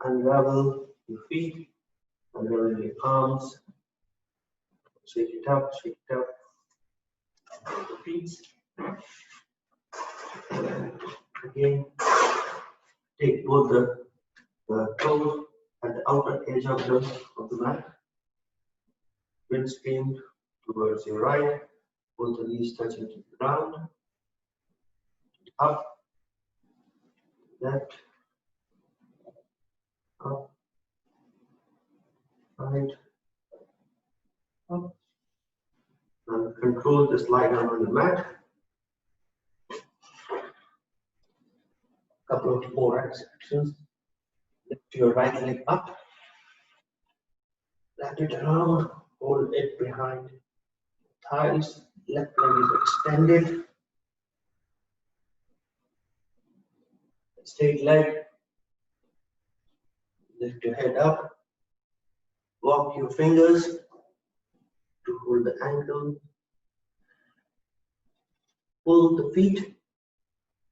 Unravel your feet. Unravel your arms. Shake it up, shake it up. The feet. Again, take both the toes at the outer edge of the mat. Windscreen towards your right. Both the knees touching to the ground. Up. Left. Up. Right. Up. And control the slide down on the mat. Couple of more actions. Lift your right leg up. Wrap it around. Hold it behind thighs. Left leg is extended. Straight leg. Lift your head up. Walk your fingers to hold the ankle. Pull the feet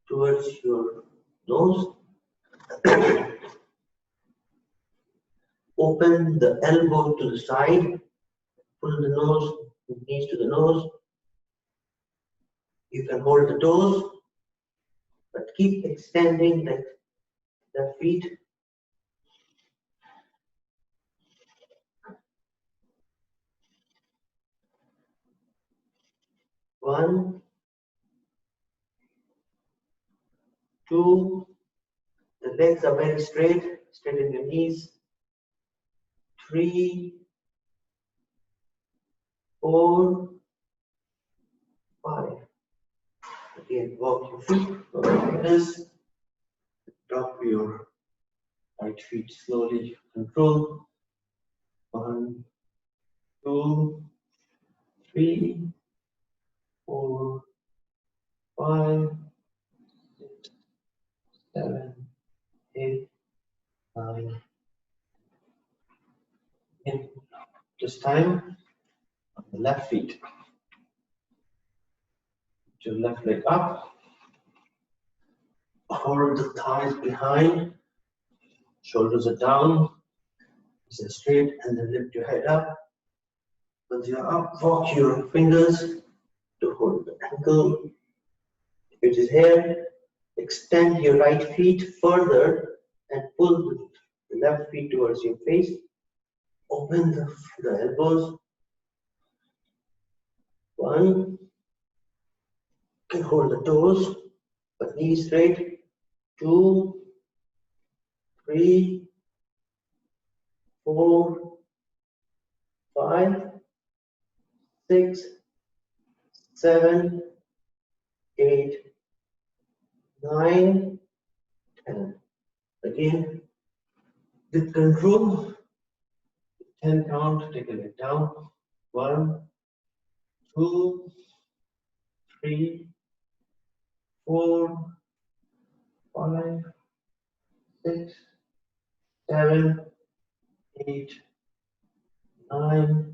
towards your nose. Open the elbow to the side. Pull the nose, the knees to the nose. You can hold the toes, but keep extending the feet. One, 2, the legs are very straight, straighten your knees. 3, 4, 5. Again, walk your feet like this. Drop your right feet slowly. Control. 1, 2, 3, 4, 5, 6, 7, 8, 9. And this time on the left feet. Put your left leg up. Hold the thighs behind. Shoulders are down. Knees are straight, and then lift your head up. Once you're up, walk your fingers to hold the ankle. If it is here, extend your right feet further and pull the left feet towards your face. Open the elbows. 1. You can hold the toes, but knees straight. 2, 3, 4, 5, 6, 7, 8, 9, 10. Again, with control, 10 count, take a leg down. 1, 2, 3, 4, 5, 6, 7, 8, 9,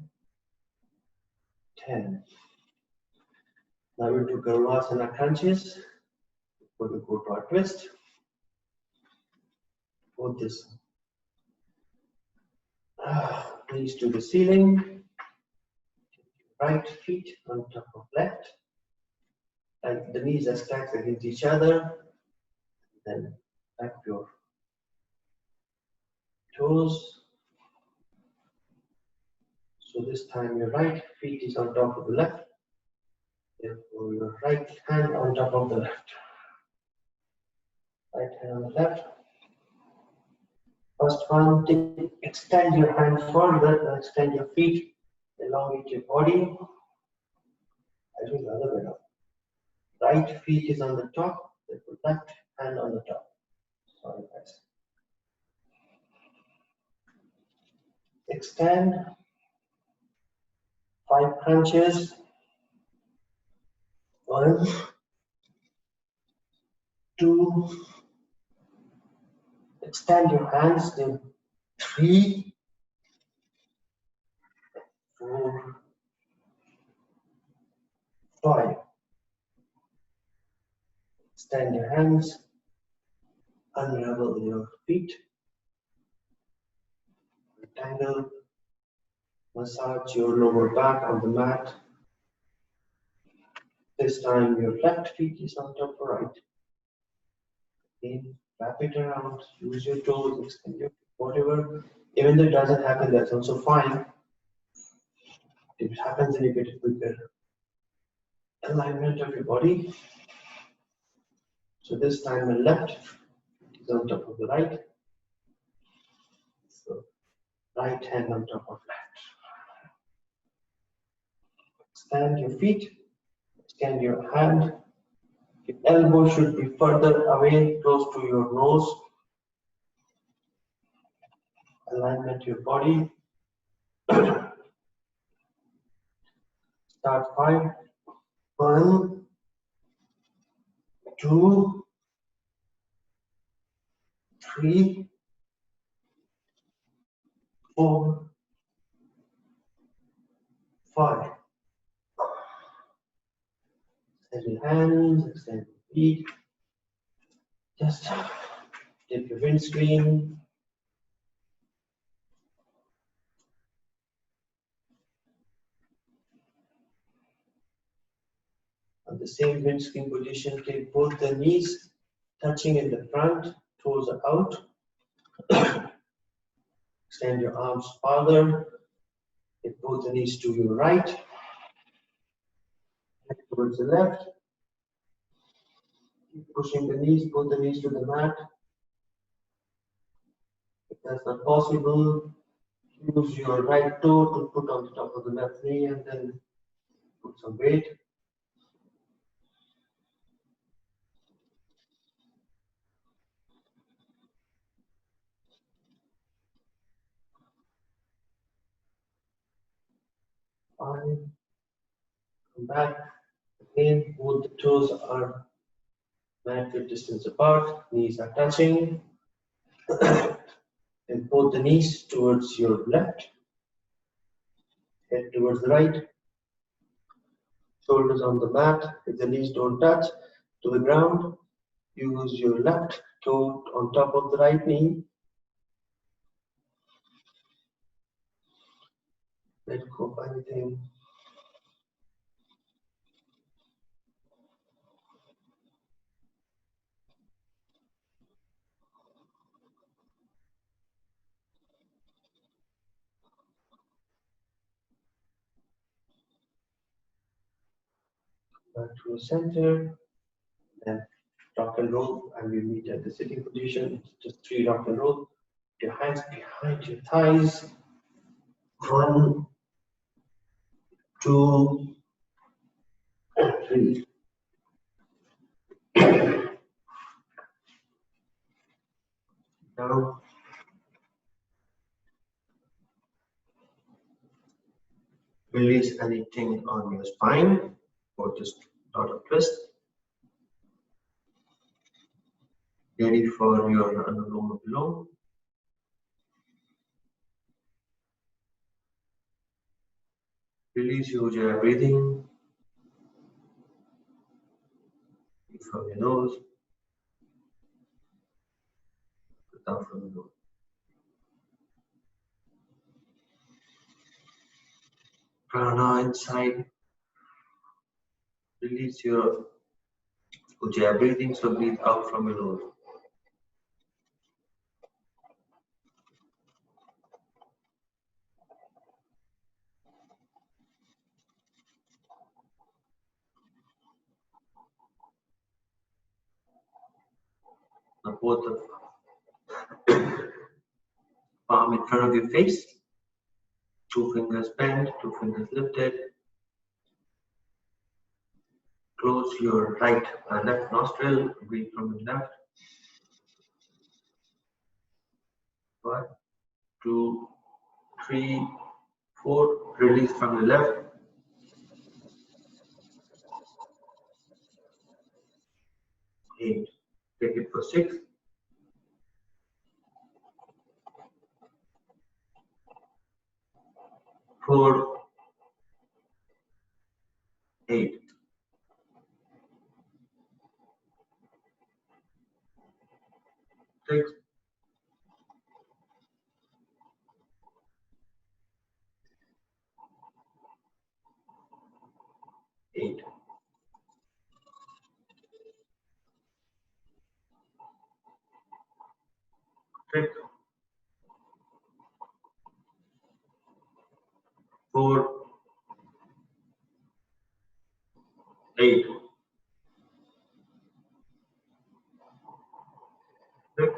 10. Now we do Garvasana crunches. Before we go to our twist. Hold this. Knees to the ceiling. Right feet on top of left. And the knees are stacked against each other. Then back your toes. So this time your right feet is on top of the left. Therefore your right hand on top of the left. Right hand on the left. First one, extend your hands further and extend your feet, elongate your body. I do the other way up. Right feet is on the top, therefore left hand on the top. Sorry guys. Extend. 5 crunches. 1, 2. Extend your hands. Then 3, 4, 5. Extend your hands. Unravel your feet. Rectangle. Massage your lower back on the mat. This time your left feet is on top of right. Again, wrap it around, use your toes, extend your whatever. Even though it doesn't happen, that's also fine. If it happens, then you get a quicker alignment of your body. So this time the left is on top of the right. So right hand on top of left. Extend your feet, extend your hand. Your elbow should be further away, close to your nose. Alignment your body. Start 5. 1, 2, 3, 4, 5. Extend your hands, extend your feet. Just take your windscreen. On the same windscreen position, take both the knees touching in the front, toes are out. Extend your arms farther. Take both the knees to your right. Head towards the left. Keep pushing the knees, both the knees to the mat. If that's not possible, use your right toe to put on the top of the left knee and then put some weight. 5. Come back. Again, both the toes are 9 feet distance apart. Knees are touching. And both the knees towards your left. Head towards the right. Shoulders on the mat. If the knees don't touch to the ground, use your left toe on top of the right knee. Let go of anything. Back to the center. And rock and roll, and we meet at the sitting position. Just 3 rock and roll. Your hands behind your thighs. 1, 2, 3. Now, release anything on your spine or just lot of twist. Ready for your Anuloma Viloma. Release your Ujjayi breathing from your nose, down from the nose. Prana inside. Release your Ujjayi breathing, so breathe out from your nose. Now both the palm in front of your face. 2 fingers bent, 2 fingers lifted. Close your right and left nostril. Breathe from your left. 1, 2, 3, 4. Release from your left. 8. Take it for 6. 4, 8. 6, 8. 6, 4, 8. 6,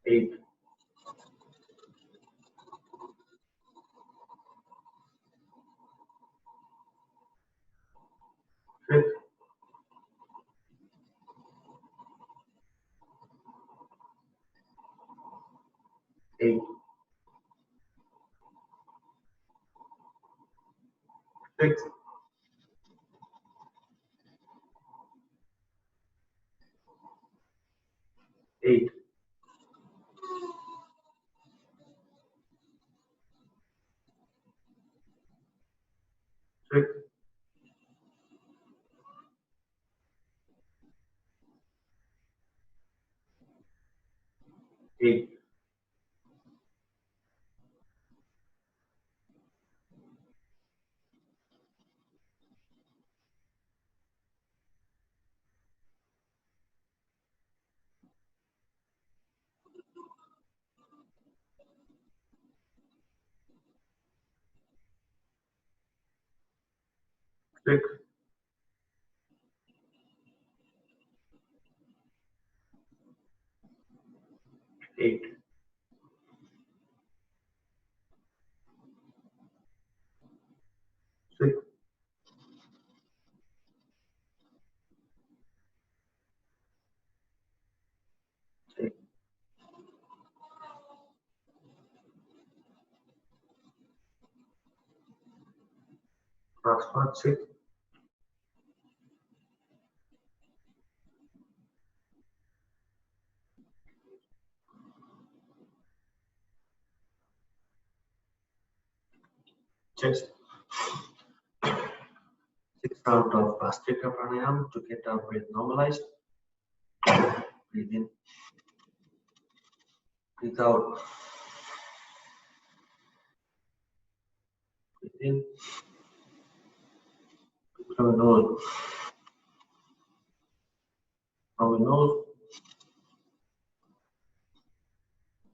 8. 6, 8. 6, 8. 6, 8. 6, 8. 6, 8. Last one, sit. Chest. 6 rounds of Bhastrika Pranayam to get our breath normalized. Breathe in. Breathe out. Breathe in. From your nose. From your nose.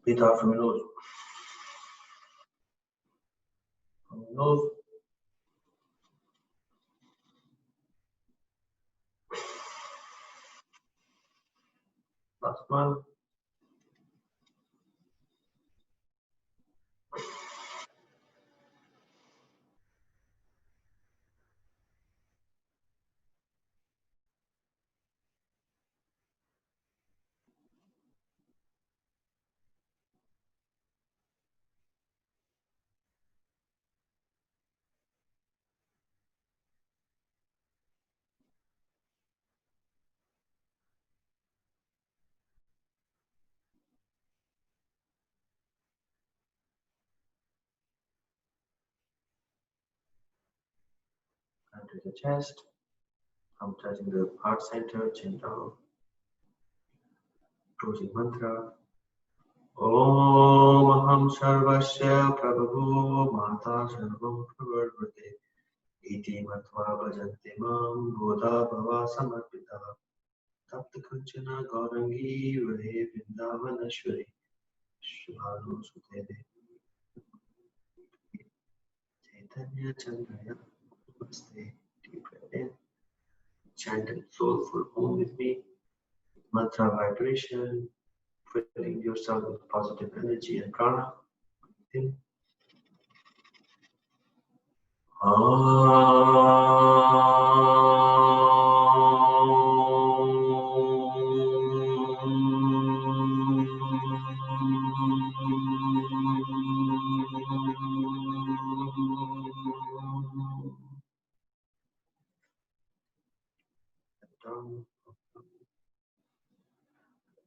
Breathe out from your nose. From your nose. Last one. And to the chest. I'm touching the heart center, chin down. Closing mantra. Om Aham Sarvasya Prabhu Mata Sarvam Pravarvate Iti Matva Bhajante Mam Bodha Bhava Samarpita Tapta Kanchana Gaurangi Vade Vrindavanashwari Shubhanu Sute Chaitanya Chandraya Namaste. Deep breath in. Chant a soulful Om with me. Mantra vibration. Filling yourself with positive energy and prana. Breathe in.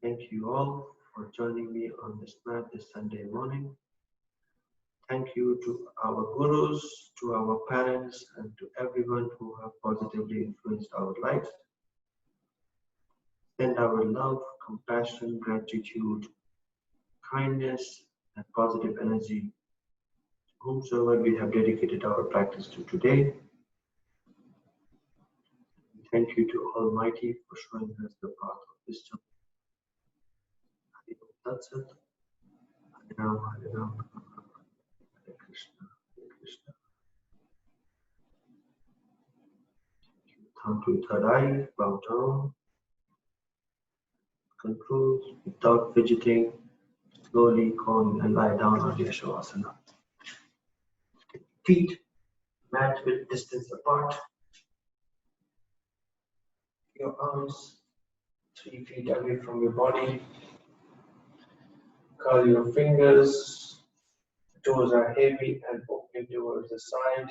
Thank you all for joining me on this mat this Sunday morning. Thank you to our gurus, to our parents, and to everyone who have positively influenced our lives. Send our love, compassion, gratitude, kindness, and positive energy to whomsoever we have dedicated our practice to today. Thank you to Almighty for showing us the path of wisdom. That's it. Hare Ram, Hare Ram, Hare Krishna, Hare Krishna. Thumb to third eye, bow down. Control without fidgeting. Slowly come and lie down on your Shavasana. Feet mat width distance apart. Your arms 3 feet away from your body. Curl your fingers. Toes are heavy and opening towards the side.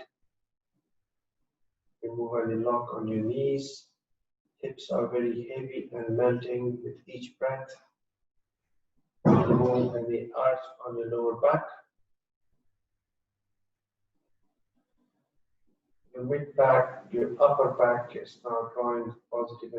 Remove any lock on your knees. Hips are very heavy and melting with each breath. Remove any arch on your lower back. Your mid back, your upper back is now drawing positive